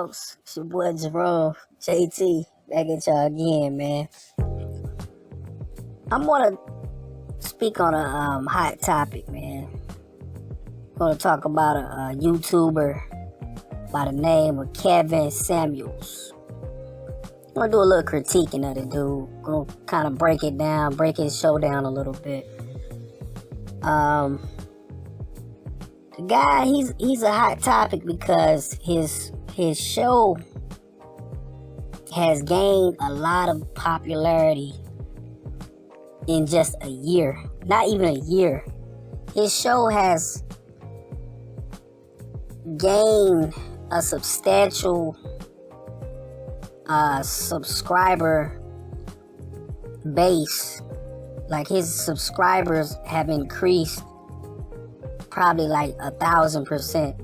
folks? It's your boy Jerome, JT, back at y'all again, man. I'm gonna speak on a hot topic, man. I'm gonna talk about a YouTuber by the name of Kevin Samuels. I'm gonna do a little critiquing of the dude. Gonna kind of break it down, break his show down a little bit. The guy, he's a hot topic because his show has gained a lot of popularity in just a year. Not even a year. His show has gained a substantial subscriber base. Like, his subscribers have increased probably like 1,000%.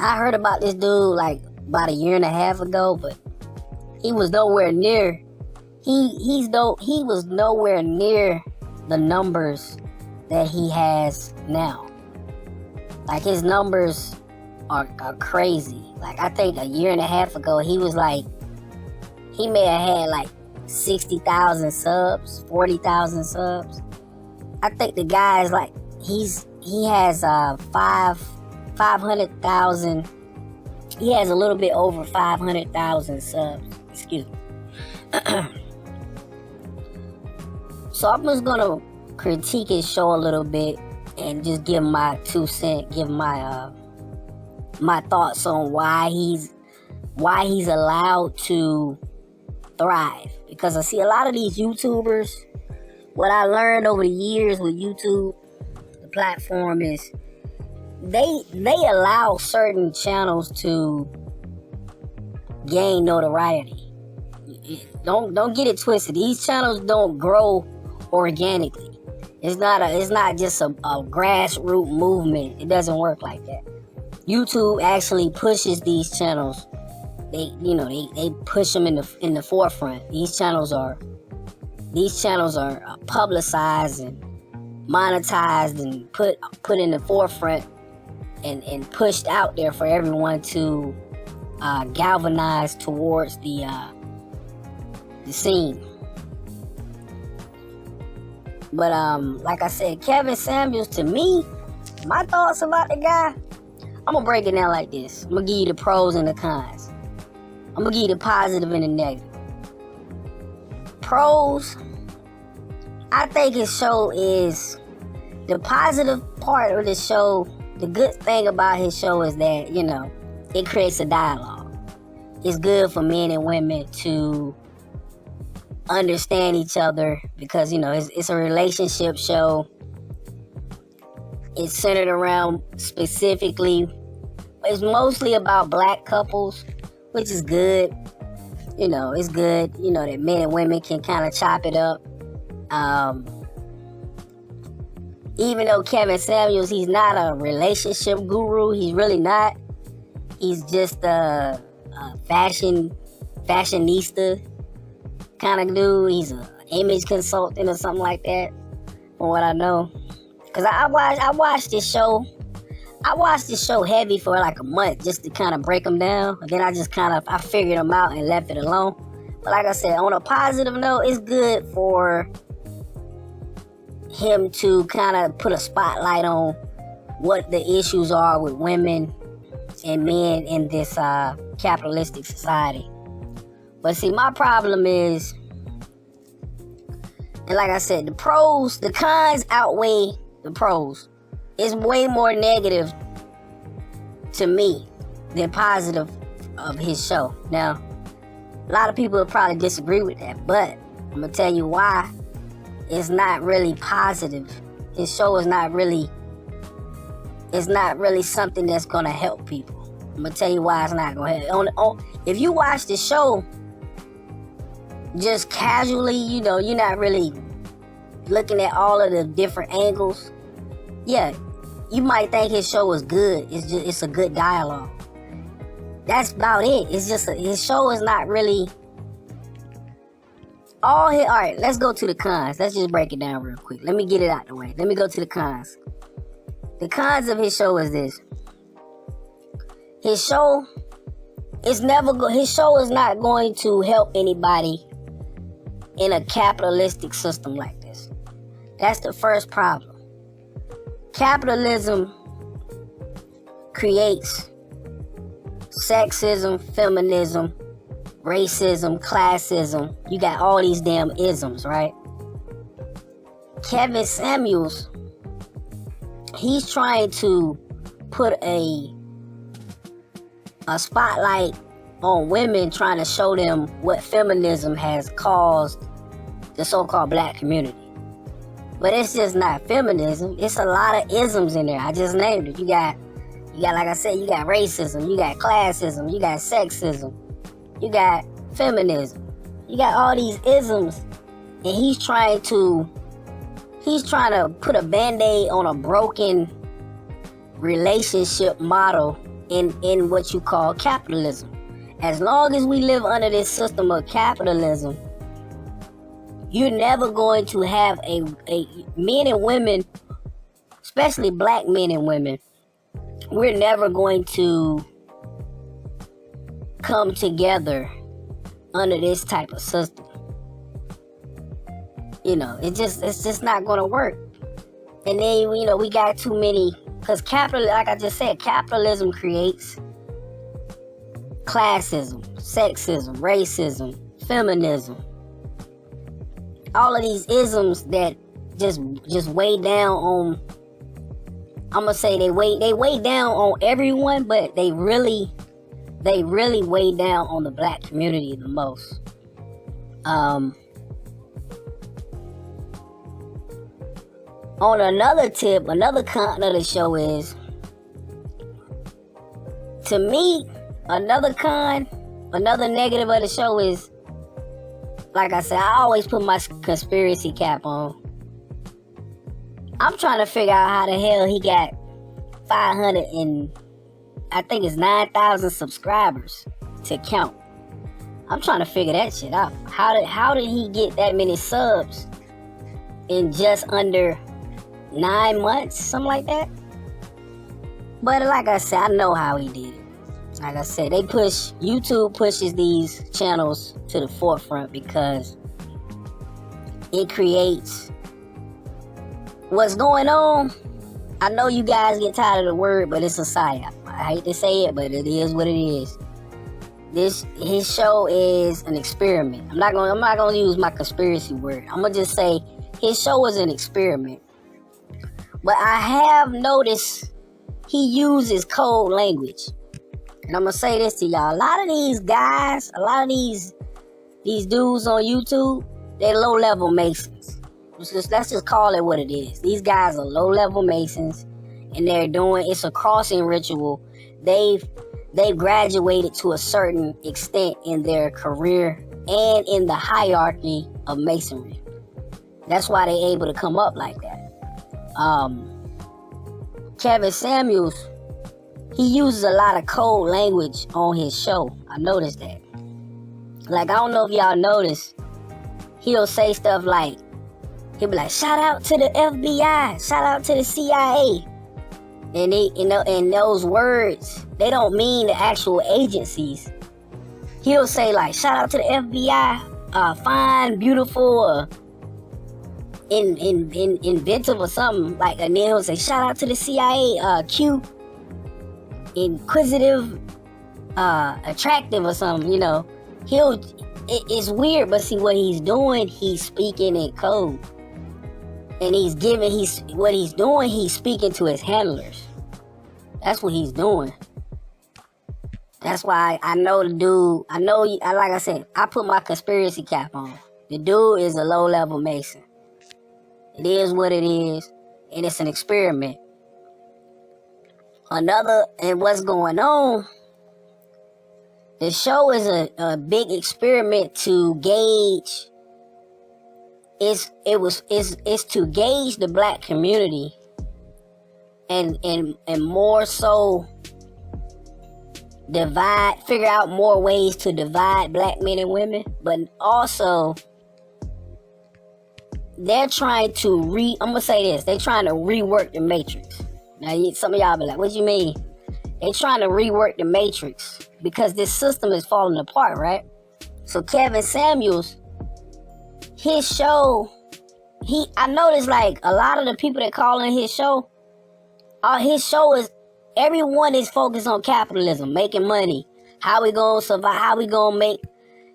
I heard about this dude like about a year and a half ago, but he was nowhere near. He was nowhere near the numbers that he has now. Like, his numbers are crazy. Like, I think a year and a half ago he may have had like 60,000 subs, 40,000 subs. I think the guy is like, he has 500,000. He has a little bit over 500,000 subs. Excuse me. So I'm just gonna critique his show a little bit and just give my 2 cents, give my my thoughts on why he's allowed to thrive. Because I see a lot of these YouTubers. What I learned over the years with YouTube, the platform, is they allow certain channels to gain notoriety. Don't get it twisted. These channels don't grow organically. It's not just a grassroots movement. It doesn't work like that. YouTube actually pushes these channels. They push them in the forefront. These channels are publicized and monetized and put in the forefront and pushed out there for everyone to galvanize towards the scene. But like I said, Kevin Samuels, to me, my thoughts about the guy, I'm gonna break it down like this. I'm gonna give you the pros and the cons. I'm gonna give you the positive and the negative. Pros, I think his show is, the positive part of the show, the good thing about his show is that, it creates a dialogue. It's good for men and women to understand each other because, it's a relationship show. It's centered around it's mostly about black couples, which is good. It's good, that men and women can kind of chop it up. Even though Kevin Samuels, he's not a relationship guru, he's really not. He's just a fashionista kind of dude. He's an image consultant or something like that, from what I know. Cause I watched this show. I watched this show heavy for like a month just to kind of break him down. And then I figured him out and left it alone. But like I said, on a positive note, it's good for him to kind of put a spotlight on what the issues are with women and men in this capitalistic society. But see, my problem is, and like I said, the cons outweigh the pros. It's way more negative to me than positive of his show. Now, a lot of people will probably disagree with that, but I'm gonna tell you why it's not really positive. His show is not really something that's gonna help people. I'm gonna tell you why it's not gonna help. If you watch the show just casually, you're not really looking at all of the different angles. Yeah, you might think his show is good. It's a good dialogue. That's about it. It's just his show is not really all right, let's go to the cons. Let's just break it down real quick. Let me get it out the way. Let me go to the cons. The cons of his show is this. His show his show is not going to help anybody in a capitalistic system like this. That's the first problem. Capitalism creates sexism, feminism, racism, classism. You got all these damn isms, right? Kevin Samuels, he's trying to put a spotlight on women, trying to show them what feminism has caused the so-called black community. But it's just not feminism. It's a lot of isms in there. I just named it. You got, like I said, you got racism, you got classism, you got sexism, you got feminism. You got all these isms, and he's trying to put a band-aid on a broken relationship model in what you call capitalism. As long as we live under this system of capitalism, you're never going to have a men and women, especially black men and women, we're never going to come together under this type of system. You know, it's just not going to work. And then, you know, we got too many, because like I just said, capitalism creates classism, sexism, racism, feminism. All of these isms that just weigh down on, I'm gonna say they weigh down on everyone, but they really weigh down on the black community the most. On another tip, another con of the show is, to me, another negative of the show is, like I said, I always put my conspiracy cap on. I'm trying to figure out how the hell he got 500 and I think it's 9,000 subscribers to count. I'm trying to figure that shit out. How did he get that many subs in just under 9 months, something like that? But like I said, I know how he did it. Like I said, YouTube pushes these channels to the forefront because it creates what's going on. I know you guys get tired of the word, but it's a psyop. I hate to say it, but it is what it is. His show is an experiment. I'm not gonna use my conspiracy word. I'm gonna just say his show is an experiment. But I have noticed he uses code language. And I'm gonna say this to y'all. A lot of these guys, a lot of these dudes on YouTube, they're low-level Masons. Let's just call it what it is. These guys are low-level Masons, and it's a crossing ritual. They've graduated to a certain extent in their career and in the hierarchy of Masonry. That's why they're able to come up like that. Kevin Samuels, he uses a lot of code language on his show. I noticed that. Like, I don't know if y'all noticed, he'll say stuff like, he'll be like, shout out to the FBI, shout out to the CIA. And and those words, they don't mean the actual agencies. He'll say like, shout out to the FBI, fine, beautiful, inventive or something. Like, and then he'll say, shout out to the CIA, cute, inquisitive, attractive or something, you know. It's weird, but see what he's doing, he's speaking in code. And he's speaking to his handlers. That's what he's doing. That's why I know the dude, like I said, I put my conspiracy cap on. The dude is a low-level Mason. It is what it is, and it's an experiment. And what's going on, the show is a big experiment to gauge. It's to gauge the black community and more so figure out more ways to divide black men and women, but also they're trying to I'm gonna say this, they're trying to rework the matrix. Now some of y'all be like, what do you mean? They trying to rework the Matrix because this system is falling apart, right? So Kevin Samuels, his show, I noticed like a lot of the people that call in his show is, everyone is focused on capitalism, making money. How we gonna survive?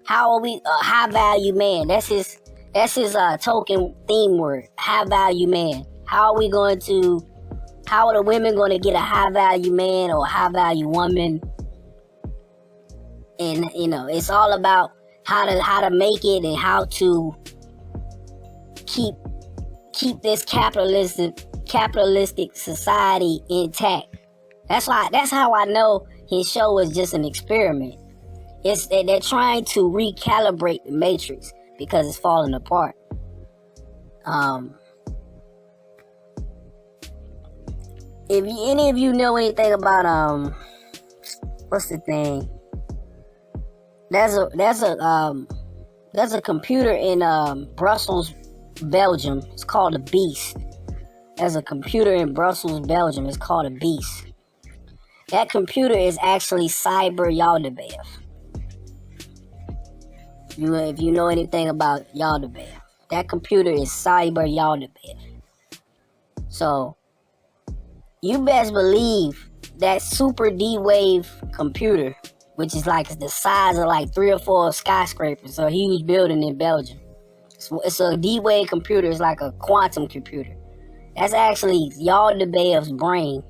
How are we a high value man? That's his token theme word, high value man. How are the women going to get a high value man or a high value woman? And it's all about how to make it and how to keep this capitalistic society intact. That's how I know his show is just an experiment. It's that they're trying to recalibrate the Matrix because it's falling apart. If any of you know anything about what's the thing? There's a computer in Brussels, Belgium. It's called a Beast. There's a computer in Brussels, Belgium. It's called a Beast. That computer is actually Cyber Yaldabaoth. If you know anything about Yaldabaoth, that computer is Cyber Yaldabaoth. So you best believe that Super D-Wave computer, which is like the size of like 3 or 4 skyscrapers, a huge building in Belgium. It's a D-Wave computer. It's like a quantum computer. That's actually Yaldabaoth's brain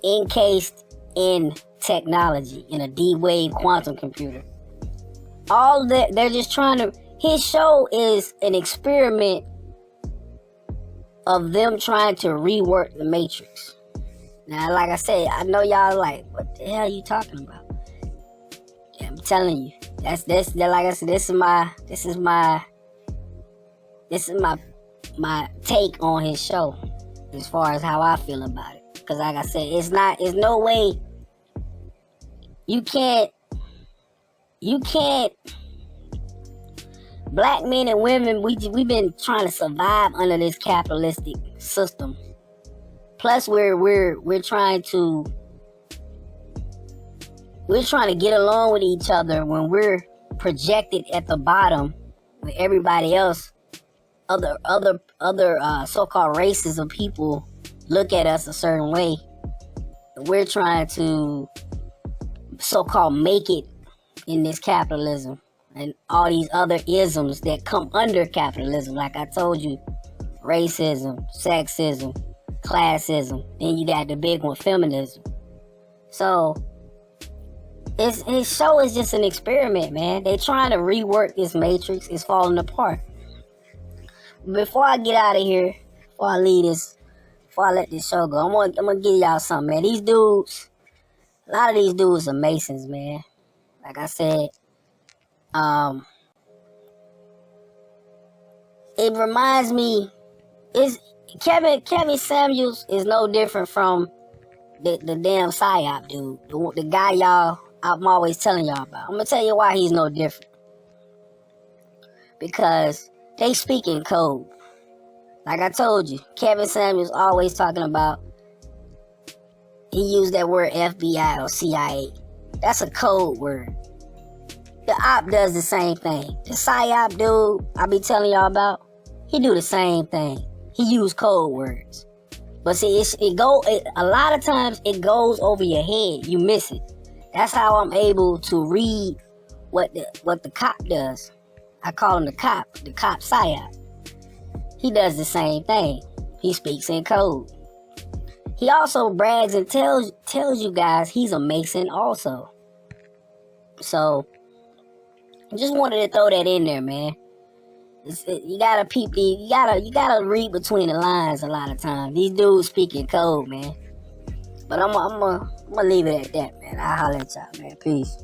encased in technology, in a D-Wave quantum computer. All that, they're just trying to, his show is an experiment of them trying to rework the Matrix. Now, like I said, I know y'all like, what the hell are you talking about? Yeah, I'm telling you, that's like I said, this is my take on his show as far as how I feel about it. Because like I said, it's no way you can't black men and women, we've been trying to survive under this capitalistic system. Plus we're trying to get along with each other when we're projected at the bottom with everybody else. Other so-called races of people look at us a certain way. We're trying to so-called make it in this capitalism and all these other isms that come under capitalism. Like I told you, racism, sexism, classism. Then you got the big one, feminism. So his show is just an experiment, man. They trying to rework this Matrix. It's falling apart. Before I get out of here, before I let this show go, I'm gonna give y'all something, man. These dudes, a lot of these dudes are Masons, man. Like I said, it reminds me, Kevin Samuels is no different from the damn PSYOP dude, the guy I'm always telling y'all about. I'm gonna tell you why he's no different. Because they speak in code. Like I told you, Kevin Samuels always talking about, he used that word FBI or CIA. That's a code word. The op does the same thing. The PSYOP dude I be telling y'all about, he do the same thing. He use code words. But see, a lot of times it goes over your head. You miss it. That's how I'm able to read what the cop does. I call him the cop PSYOP. He does the same thing. He speaks in code. He also brags and tells you guys he's a Mason also. So, I just wanted to throw that in there, man. You gotta peep you gotta read between the lines a lot of times. These dudes speak in code, man. But I'm gonna leave it at that, man. I'll holler at y'all, man. Peace.